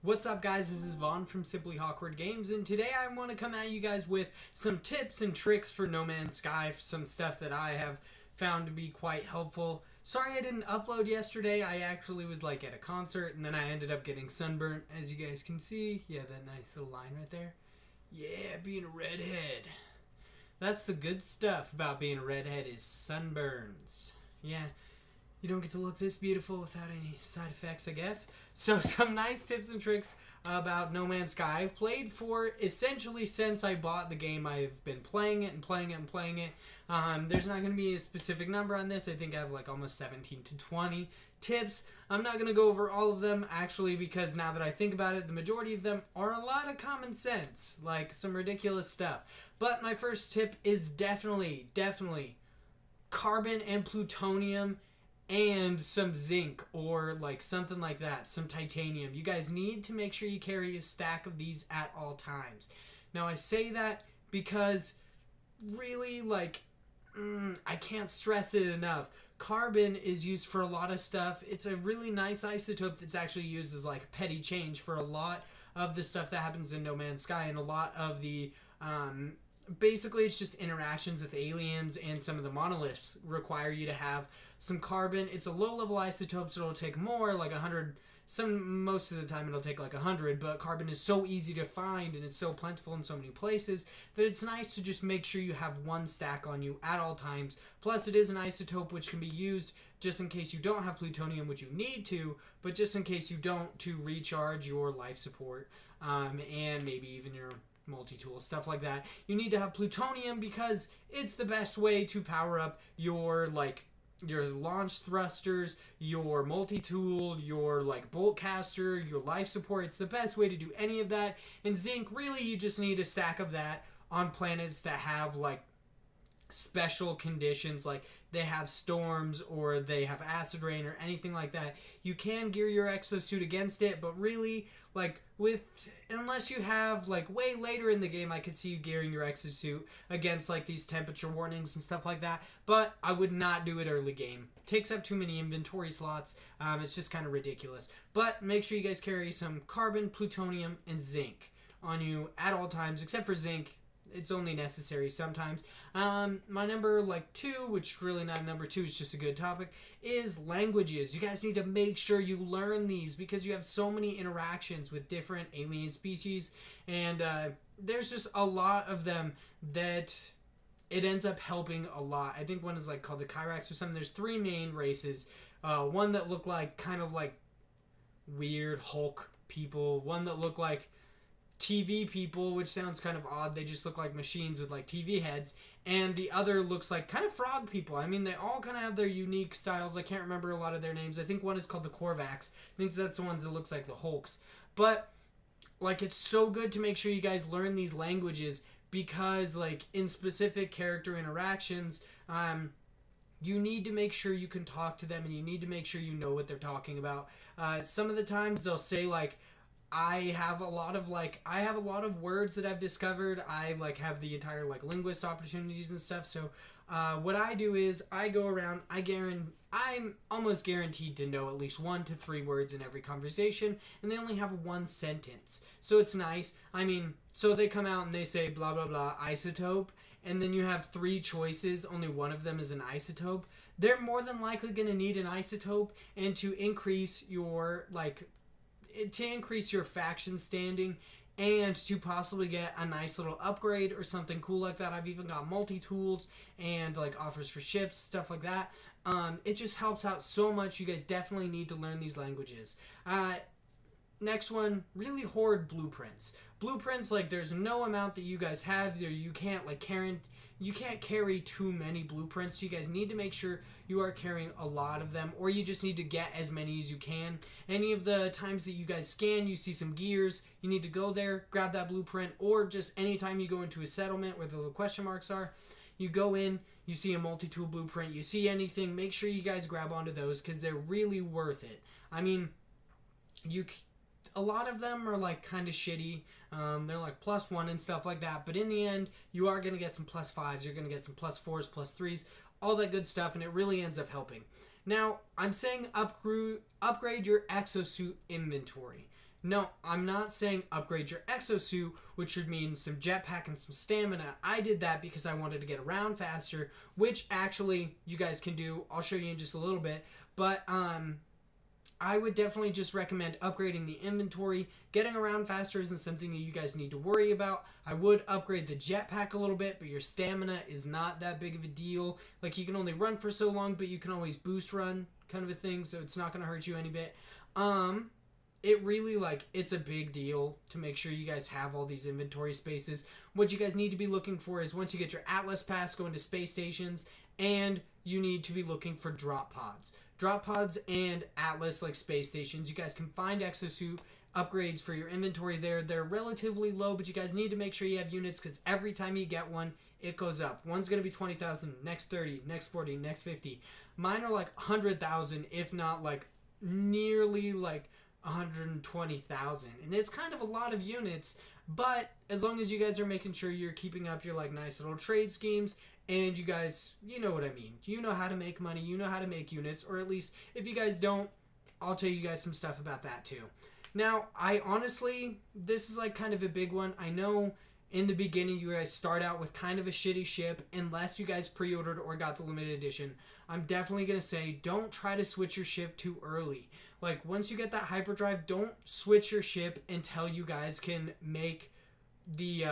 What's up, guys? This is Vaughn from Simply Hawkward Games, and today I want to come at you guys with some tips and tricks for No Man's Sky, some stuff that I have found to be quite helpful. Sorry I didn't upload yesterday. I actually was at a concert, and then I ended up getting sunburnt, as you guys can see. Yeah, that nice little line right there. Yeah, being a redhead. That's the good stuff about being a redhead is sunburns. Yeah. You don't get to look this beautiful without any side effects, I guess. So some nice tips and tricks about No Man's Sky. I've played for essentially since I bought the game. I've been playing it and playing it and playing it. There's not going to be a specific number on this. I think I have almost 17 to 20 tips. I'm not going to go over all of them actually because now that I think about it, the majority of them are a lot of common sense. Like some ridiculous stuff. But my first tip is definitely carbon and plutonium and some zinc or something like that, some titanium. You guys need to make sure you carry a stack of these at all times. Now I say that because really I can't stress it enough. Carbon is used for a lot of stuff. It's a really nice isotope that's actually used as petty change for a lot of the stuff that happens in No Man's Sky, and a lot of the basically it's just interactions with aliens, and some of the monoliths require you to have some carbon. It's a low level isotope, so it'll take more, 100. Most of the time it'll take 100, but carbon is so easy to find and it's so plentiful in so many places that it's nice to just make sure you have one stack on you at all times. Plus it is an isotope which can be used just in case you don't have plutonium, which you need to, but just in case you don't, to recharge your life support, and maybe even your multi-tool, stuff like that. You need to have plutonium because it's the best way to power up your launch thrusters, your multi-tool, your bolt caster, your life support. It's the best way to do any of that. And zinc, really you just need a stack of that on planets that have special conditions, like they have storms or they have acid rain or anything like that. You can gear your exosuit against it, but really unless you have way later in the game, I could see you gearing your exosuit against these temperature warnings and stuff like that, but I would not do it early game. It takes up too many inventory slots. It's just kind of ridiculous. But make sure you guys carry some carbon, plutonium, and zinc on you at all times, except for zinc. It's only necessary sometimes. My number 2, which really not number 2, it's just a good topic, is languages. You guys need to make sure you learn these because you have so many interactions with different alien species, and there's just a lot of them that it ends up helping a lot. I think one is called the Kyrax or something. There's 3 main races. One that look kind of weird Hulk people. One that look like TV people, which sounds kind of odd. They just look like machines with TV heads. And the other looks kind of frog people. I mean, they all kind of have their unique styles. I can't remember a lot of their names. I think one is called the Korvax. I think that's the ones that looks like the Hulks. But it's so good to make sure you guys learn these languages because in specific character interactions, you need to make sure you can talk to them, and you need to make sure you know what they're talking about. Some of the times they'll say I have a lot of words that I've discovered. I have the entire linguist opportunities and stuff. So what I do is I go around. I'm almost guaranteed to know at least 1 to 3 words in every conversation, and they only have 1 sentence. So it's nice. I mean, so they come out and they say blah blah blah isotope, and then you have 3 choices. Only one of them is an isotope. They're more than likely going to need an isotope, and to increase your faction standing and to possibly get a nice little upgrade or something cool like that. I've even got multi-tools and offers for ships, stuff like that. It just helps out so much. You guys definitely need to learn these languages. Next one, really hoard blueprints. Blueprints, there's no amount that you guys have. You can't carry too many blueprints. So you guys need to make sure you are carrying a lot of them, or you just need to get as many as you can. Any of the times that you guys scan, you see some gears, you need to go there, grab that blueprint, or just anytime you go into a settlement where the little question marks are, you go in, you see a multi-tool blueprint, you see anything, make sure you guys grab onto those because they're really worth it. I mean, a lot of them are kind of shitty. They're +1 and stuff like that, but in the end you are going to get some +5s, you're going to get some +4s, +3s, all that good stuff, and it really ends up helping. Now I'm saying upgrade your exosuit inventory. No, I'm not saying upgrade your exosuit, which would mean some jetpack and some stamina. I did that because I wanted to get around faster, which actually you guys can do. I'll show you in just a little bit. But I would definitely just recommend upgrading the inventory. Getting around faster isn't something that you guys need to worry about. I would upgrade the jetpack a little bit, but your stamina is not that big of a deal. Like, you can only run for so long, but you can always boost run, kind of a thing, so it's not going to hurt you any bit. It really, like, it's a big deal to make sure you guys have all these inventory spaces. What you guys need to be looking for is, once you get your Atlas Pass, go into space stations, and you need to be looking for drop pods. Drop pods and Atlas, like space stations. You guys can find exosuit upgrades for your inventory there. They're relatively low, but you guys need to make sure you have units, because every time you get one, it goes up. One's going to be 20,000, next 30, next 40, next 50. Mine are like 100,000, if not like nearly like 120,000. And it's kind of a lot of units, but as long as you guys are making sure you're keeping up your like nice little trade schemes, and you guys, you know what I mean. You know how to make money. You know how to make units. Or at least, if you guys don't, I'll tell you guys some stuff about that too. Now, I honestly, this is like kind of a big one. I know in the beginning you guys start out with kind of a shitty ship, unless you guys pre-ordered or got the limited edition. I'm definitely going to say, don't try to switch your ship too early. Like, once you get that hyperdrive, don't switch your ship until you guys can make the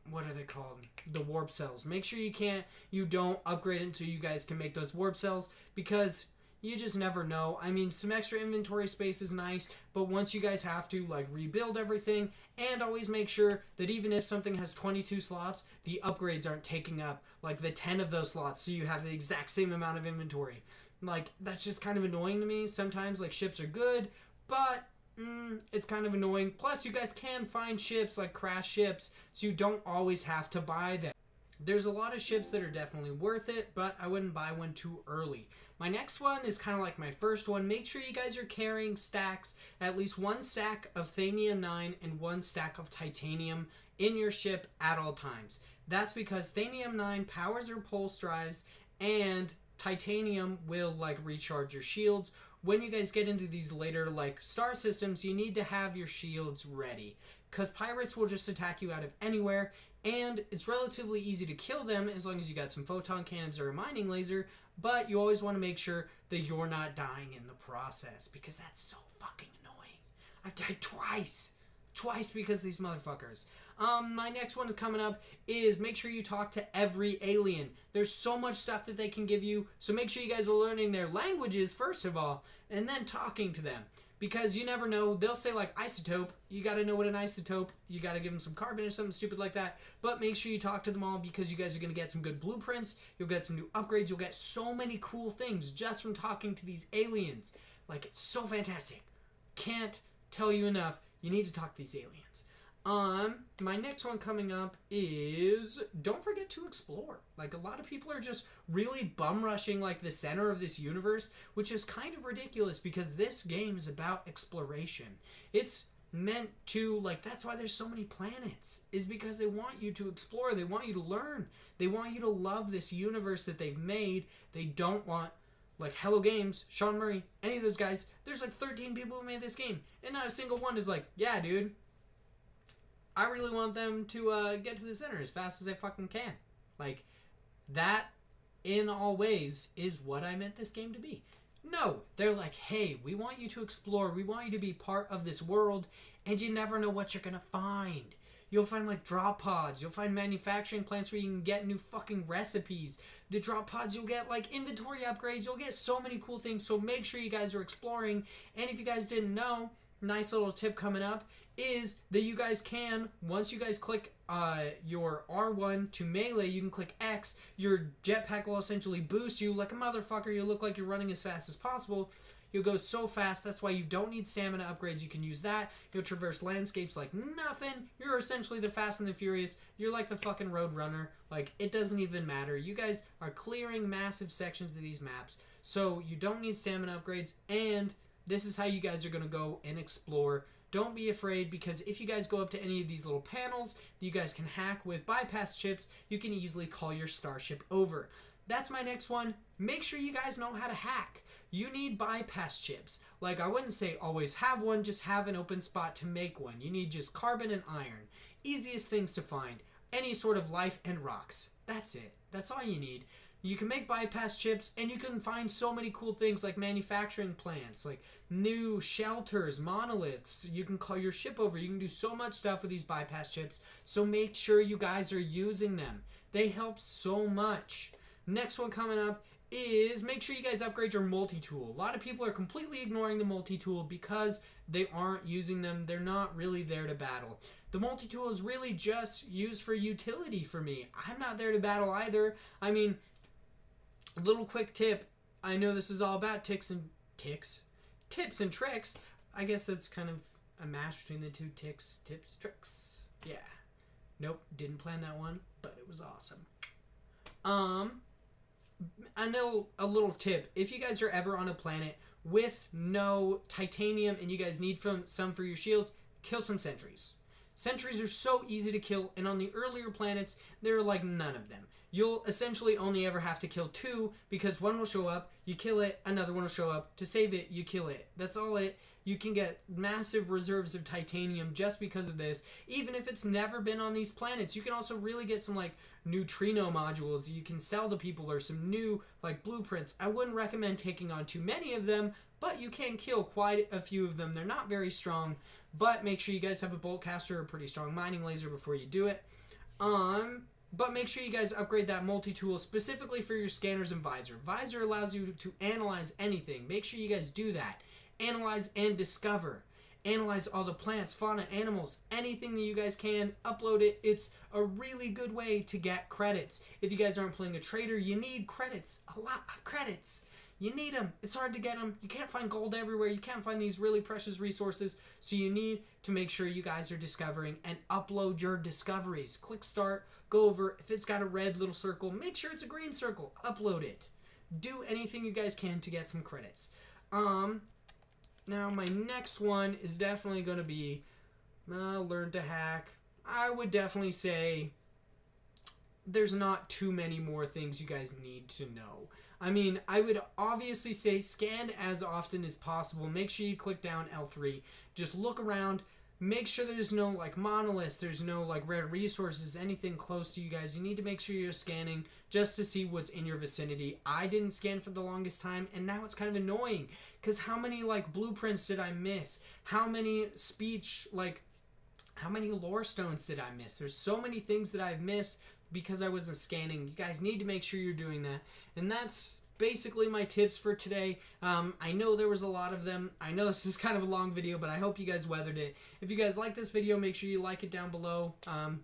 what are they called, the warp cells. Make sure you don't upgrade until you guys can make those warp cells, because you just never know. I mean, some extra inventory space is nice, but once you guys have to like rebuild everything, and always make sure that even if something has 22 slots, the upgrades aren't taking up like the 10 of those slots, so you have the exact same amount of inventory. Like, that's just kind of annoying to me. Sometimes like ships are good, but it's kind of annoying. Plus, you guys can find ships, like crash ships, so you don't always have to buy them. There's a lot of ships that are definitely worth it, but I wouldn't buy one too early. My next one is kind of like my first one. Make sure you guys are carrying stacks, at least one stack of Thamium 9 and one stack of Titanium in your ship at all times. That's because Thamium 9 powers your pulse drives, and Titanium will like recharge your shields. When you guys get into these later like star systems, you need to have your shields ready, because pirates will just attack you out of anywhere, and it's relatively easy to kill them as long as you got some photon cannons or a mining laser, but you always want to make sure that you're not dying in the process, because that's so fucking annoying. I've died twice because of these motherfuckers. My next one is coming up is make sure you talk to every alien. There's so much stuff that they can give you, so make sure you guys are learning their languages first of all, and then talking to them. Because you never know, they'll say like isotope, you gotta know what an isotope, you gotta give them some carbon or something stupid like that, but make sure you talk to them all, because you guys are gonna get some good blueprints, you'll get some new upgrades, you'll get so many cool things just from talking to these aliens. Like, it's so fantastic. Can't tell you enough, you need to talk to these aliens. My next one coming up is don't forget to explore. Like, a lot of people are just really bum rushing like the center of this universe, which is kind of ridiculous, because this game is about exploration. It's meant to, like, that's why there's so many planets, is because they want you to explore, they want you to learn, they want you to love this universe that they've made. They don't want, like, Hello Games, Sean Murray, any of those guys, there's like 13 people who made this game, and not a single one is like, yeah, dude, I really want them to get to the center as fast as I fucking can. Like, that, in all ways, is what I meant this game to be. No, they're like, hey, we want you to explore, we want you to be part of this world, and you never know what you're gonna find. You'll find, like, drop pods, you'll find manufacturing plants where you can get new fucking recipes. The drop pods, you'll get, like, inventory upgrades, you'll get so many cool things, so make sure you guys are exploring. And if you guys didn't know, nice little tip coming up is that you guys can, once you guys click your R1 to melee, you can click X, your jetpack will essentially boost you like a motherfucker. You'll look like you're running as fast as possible. You'll go so fast, that's why you don't need stamina upgrades. You can use that. You'll traverse landscapes like nothing. You're essentially the Fast and the Furious. You're like the fucking Road Runner. Like, it doesn't even matter. You guys are clearing massive sections of these maps, so you don't need stamina upgrades, and this is how you guys are going to go and explore. Don't be afraid, because if you guys go up to any of these little panels that you guys can hack with bypass chips, you can easily call your starship over. That's my next one. Make sure you guys know how to hack. you need bypass chips. Like, I wouldn't say always have one, just have an open spot to make one. You need just carbon and iron. Easiest things to find. Any sort of life and rocks. That's it. That's all you need. You can make bypass chips, and you can find so many cool things like manufacturing plants, like new shelters, monoliths. You can call your ship over. You can do so much stuff with these bypass chips, so make sure you guys are using them. They help so much. Next one coming up is make sure you guys upgrade your multi-tool. A lot of people are completely ignoring the multi-tool because they aren't using them. They're not really there to battle. The multi-tool is really just used for utility for me. I'm not there to battle either. I mean, little quick tip. I know this is all about tips and tricks. I guess that's kind of a mash between the two tips, tricks. Yeah. Nope, didn't plan that one, but it was awesome. A little tip. If you guys are ever on a planet with no titanium and you guys need some for your shields, kill some sentries. Sentries are so easy to kill, and on the earlier planets, there are like none of them. You'll essentially only ever have to kill 2 because one will show up, you kill it, another one will show up. To save it, you kill it. That's all it. You can get massive reserves of titanium just because of this. Even if it's never been on these planets, you can also really get some like neutrino modules you can sell to people, or some new like blueprints. I wouldn't recommend taking on too many of them, but you can kill quite a few of them. They're not very strong, but make sure you guys have a bolt caster or a pretty strong mining laser before you do it. But make sure you guys upgrade that multi-tool specifically for your scanners and visor. Visor allows you to analyze anything. Make sure you guys do that. Analyze and discover. Analyze all the plants, fauna, animals, anything that you guys can. Upload it. It's a really good way to get credits. If you guys aren't playing a trader, you need credits. A lot of credits. You need them. It's hard to get them. You can't find gold everywhere. You can't find these really precious resources. So you need to make sure you guys are discovering and upload your discoveries. Click start. Go over. If it's got a red little circle, make sure it's a green circle. Upload it. Do anything you guys can to get some credits. Now my next one is definitely going to be learn to hack. I would definitely say there's not too many more things you guys need to know. I mean, I would obviously say scan as often as possible. Make sure you click down L3. Just look around. Make sure there's no like monoliths, there's no like rare resources, anything close to you guys. You need to make sure you're scanning just to see what's in your vicinity. I didn't scan for the longest time, and now it's kind of annoying because how many like blueprints did I miss? How many how many lore stones did I miss? There's so many things that I've missed because I wasn't scanning. You guys need to make sure you're doing that. And that's basically my tips for today. I know there was a lot of them. I know this is kind of a long video, but I hope you guys weathered it. If you guys like this video, make sure you like it down below.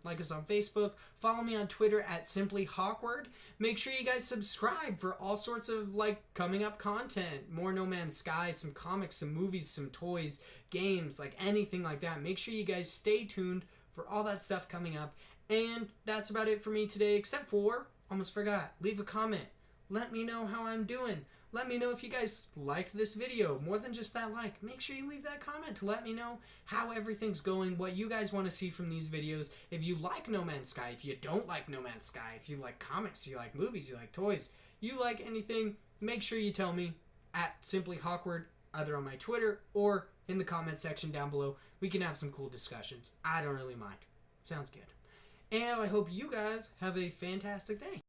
Like us on Facebook. Follow me on Twitter at Simply Hawkward. Make sure you guys subscribe for all sorts of like coming up content. More No Man's Sky, some comics, some movies, some toys, games, like anything like that. Make sure you guys stay tuned for all that stuff coming up. And that's about it for me today, except for, almost forgot, leave a comment. Let me know how I'm doing. Let me know if you guys liked this video. More than just that like, make sure you leave that comment to let me know how everything's going, what you guys want to see from these videos. If you like No Man's Sky, if you don't like No Man's Sky, if you like comics, you like movies, you like toys, you like anything, make sure you tell me at Simply Hawkward, either on my Twitter or in the comment section down below. We can have some cool discussions. I don't really mind. Sounds good. And I hope you guys have a fantastic day.